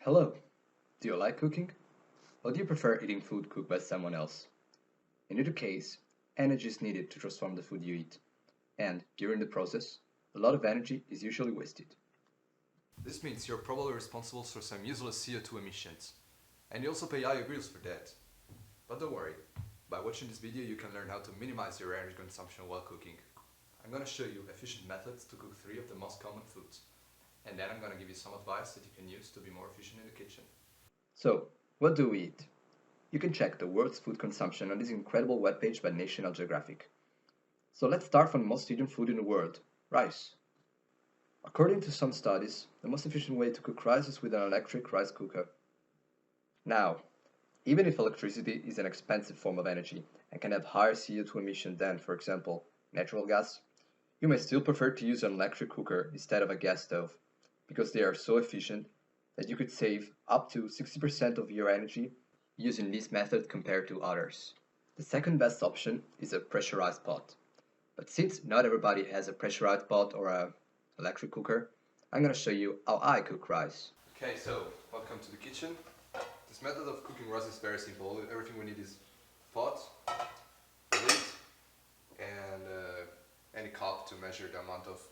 Hello, do you like cooking? Or do you prefer eating food cooked by someone else? In either case, energy is needed to transform the food you eat, and during the process, a lot of energy is usually wasted. This means you're probably responsible for some useless CO2 emissions, and you also pay higher bills for that. But don't worry, by watching this video you can learn how to minimize your energy consumption while cooking. I'm gonna show you efficient methods to cook 3 of the most common foods, and then I'm gonna give you some advice that you can use to be more efficient in the kitchen. So, what do we eat? You can check the world's food consumption on this incredible webpage by National Geographic. So let's start from the most eaten food in the world, rice. According to some studies, the most efficient way to cook rice is with an electric rice cooker. Now, even if electricity is an expensive form of energy and can have higher CO2 emission than, for example, natural gas, you may still prefer to use an electric cooker instead of a gas stove, because they are so efficient that you could save up to 60% of your energy using this method compared to others. The second best option is a pressurized pot. But since not everybody has a pressurized pot or an electric cooker, I'm gonna show you how I cook rice. Okay, so welcome to the kitchen. This method of cooking rice is very simple. Everything we need is pot, lid, and any cup to measure the amount of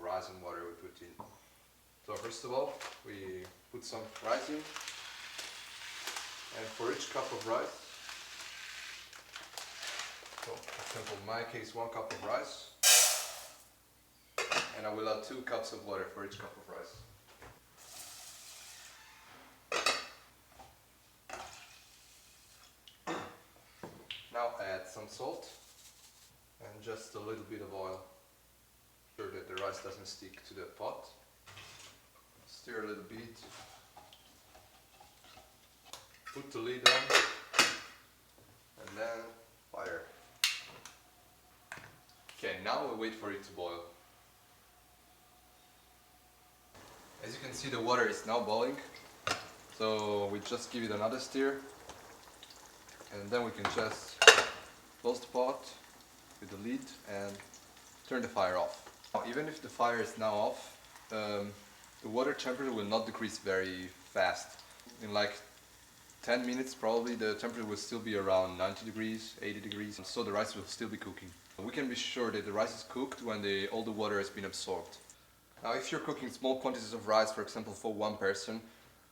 rice and water we put in. So first of all, we put some rice in, and for each cup of rice, so for example in my case 1 cup of rice, and I will add 2 cups of water for each cup of rice. Now add some salt and just a little bit of oil, sure that the rice doesn't stick to the pot. Stir a little bit, put the lid on, and then fire. Okay, now we wait for it to boil. As you can see, the water is now boiling, so we just give it another stir, and then we can just close the pot with the lid and turn the fire off. Now, even if the fire is now off, the water temperature will not decrease very fast. In like 10 minutes probably the temperature will still be around 90 degrees, 80 degrees, so the rice will still be cooking. We can be sure that the rice is cooked when all the water has been absorbed. Now if you're cooking small quantities of rice, for example for 1 person,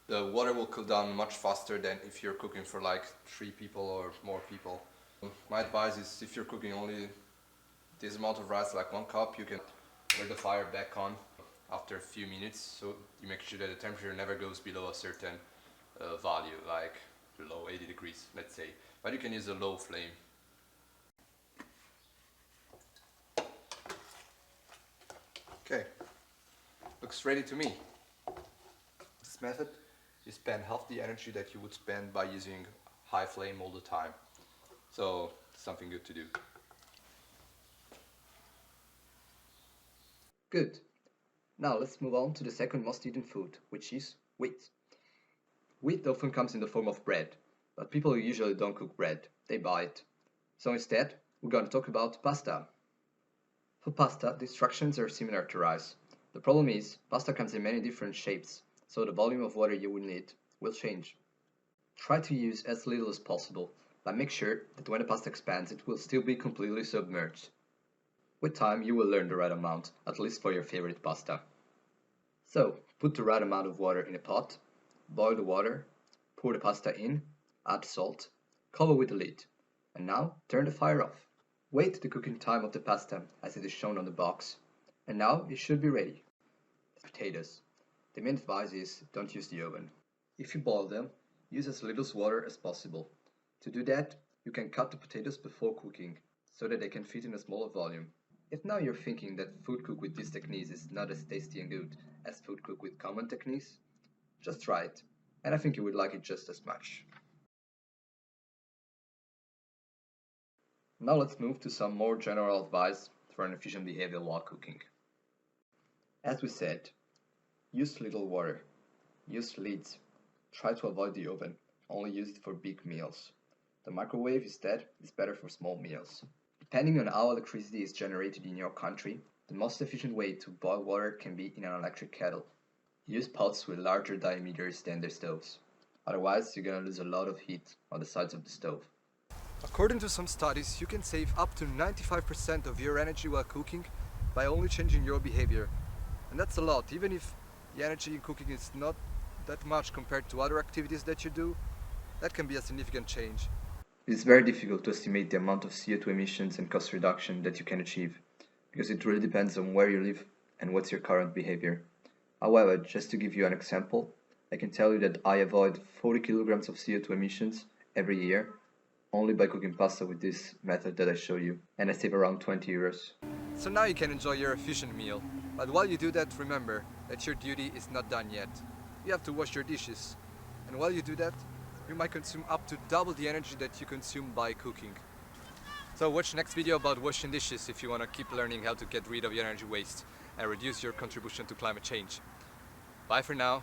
the water will cool down much faster than if you're cooking for like 3 people or more people. My advice is, if you're cooking only this amount of rice, like 1 cup, you can turn the fire back on after a few minutes, so you make sure that the temperature never goes below a certain value, like below 80 degrees, let's say. But you can use a low flame. Okay, looks ready to me. This method, you spend half the energy that you would spend by using high flame all the time. So, something good to do. Good. Now let's move on to the second most eaten food, which is wheat. Wheat often comes in the form of bread, but people usually don't cook bread, they buy it. So instead, we're going to talk about pasta. For pasta, the instructions are similar to rice. The problem is, pasta comes in many different shapes, so the volume of water you will need will change. Try to use as little as possible, but make sure that when the pasta expands it will still be completely submerged. With time you will learn the right amount, at least for your favorite pasta. So, put the right amount of water in a pot, boil the water, pour the pasta in, add salt, cover with the lid, and now turn the fire off. Wait the cooking time of the pasta as it is shown on the box, and now it should be ready. Potatoes. The main advice is, don't use the oven. If you boil them, use as little water as possible. To do that, you can cut the potatoes before cooking, so that they can fit in a smaller volume. If now you're thinking that food cooked with these techniques is not as tasty and good as food cooked with common techniques, just try it, and I think you would like it just as much. Now let's move to some more general advice for an efficient behavior while cooking. As we said, use little water, use lids, try to avoid the oven, only use it for big meals. The microwave instead is better for small meals. Depending on how electricity is generated in your country, the most efficient way to boil water can be in an electric kettle. Use pots with larger diameters than their stoves. Otherwise, you're gonna lose a lot of heat on the sides of the stove. According to some studies, you can save up to 95% of your energy while cooking by only changing your behavior. And that's a lot, even if the energy in cooking is not that much compared to other activities that you do, that can be a significant change. It is very difficult to estimate the amount of CO2 emissions and cost reduction that you can achieve, because it really depends on where you live and what's your current behavior. However, just to give you an example, I can tell you that I avoid 40 kilograms of CO2 emissions every year only by cooking pasta with this method that I show you, and I save around 20 euros. So now you can enjoy your efficient meal. But while you do that, remember that your duty is not done yet. You have to wash your dishes. And while you do that, you might consume up to double the energy that you consume by cooking. So watch next video about washing dishes if you want to keep learning how to get rid of your energy waste and reduce your contribution to climate change. Bye for now.